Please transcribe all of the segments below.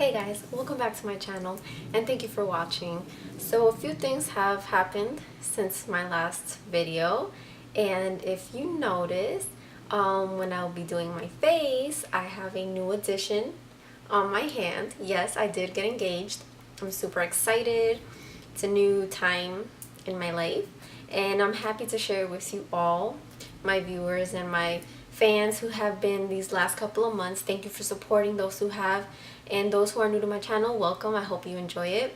Hey guys, welcome back to my channel and thank you for watching. So a few things have happened since my last video, and if you notice, when I'll be doing my face, I have a new addition on my hand. Yes, I did get engaged. I'm super excited. It's a new time in my life and I'm happy to share with you all, my viewers and my fans who have been these last couple of months. Thank you for supporting those who have, and those who are new to my channel, welcome. I hope you enjoy it.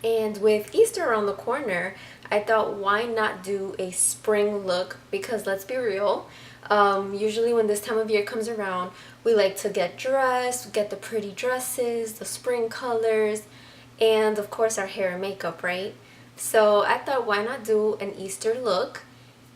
And with Easter around the corner, I thought why not do a spring look, because let's be real, usually when this time of year comes around, we like to get dressed, get the pretty dresses, the spring colors, and of course our hair and makeup, right? So I thought why not do an Easter look.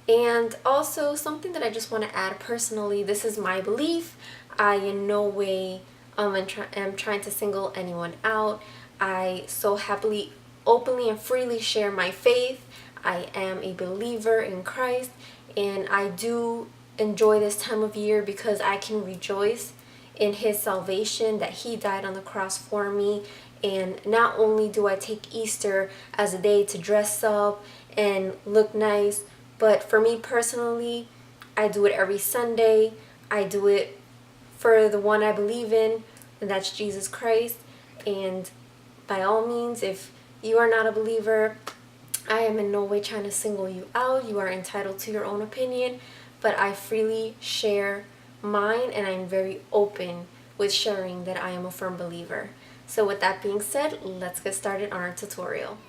And also something that I just want to add personally, this is my belief. I in no way am trying to single anyone out. I so happily, openly and freely share my faith. I am a believer in Christ and I do enjoy this time of year because I can rejoice in His salvation, that He died on the cross for me. And not only do I take Easter as a day to dress up and look nice, but for me personally, I do it every Sunday. I do it for the one I believe in, and that's Jesus Christ. And by all means, if you are not a believer, I am in no way trying to single you out. You are entitled to your own opinion, but I freely share mine, and I'm very open with sharing that I am a firm believer. So with that being said, let's get started on our tutorial.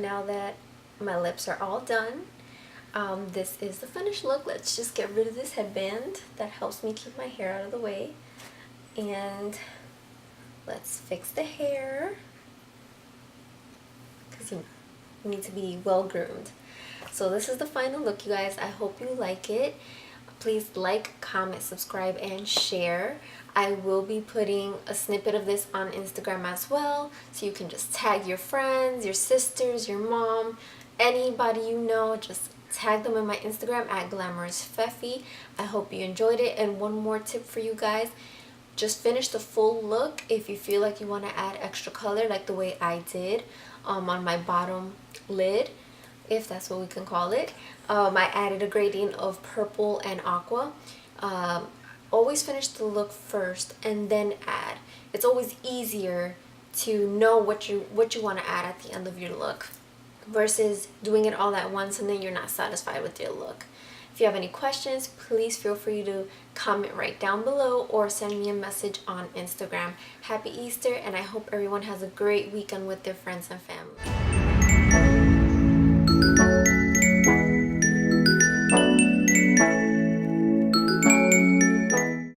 now that my lips are all done, this is the finished look. Let's just get rid of this headband that helps me keep my hair out of the way. And let's fix the hair, because you need to be well groomed. So this is the final look, you guys. I hope you like it. Please like, comment, subscribe, and share. I will be putting a snippet of this on Instagram as well, so you can just tag your friends, your sisters, your mom, anybody you know. Just tag them in my Instagram at Glamorous Feffy. I hope you enjoyed it. And one more tip for you guys: just finish the full look. If you feel like you want to add extra color, like the way I did on my bottom lid, if that's what we can call it, I added a gradient of purple and aqua. Always finish the look first and then add. It's always easier to know what you want to add at the end of your look versus doing it all at once and then you're not satisfied with your look. If you have any questions, please feel free to comment right down below or send me a message on Instagram. Happy Easter, and I hope everyone has a great weekend with their friends and family.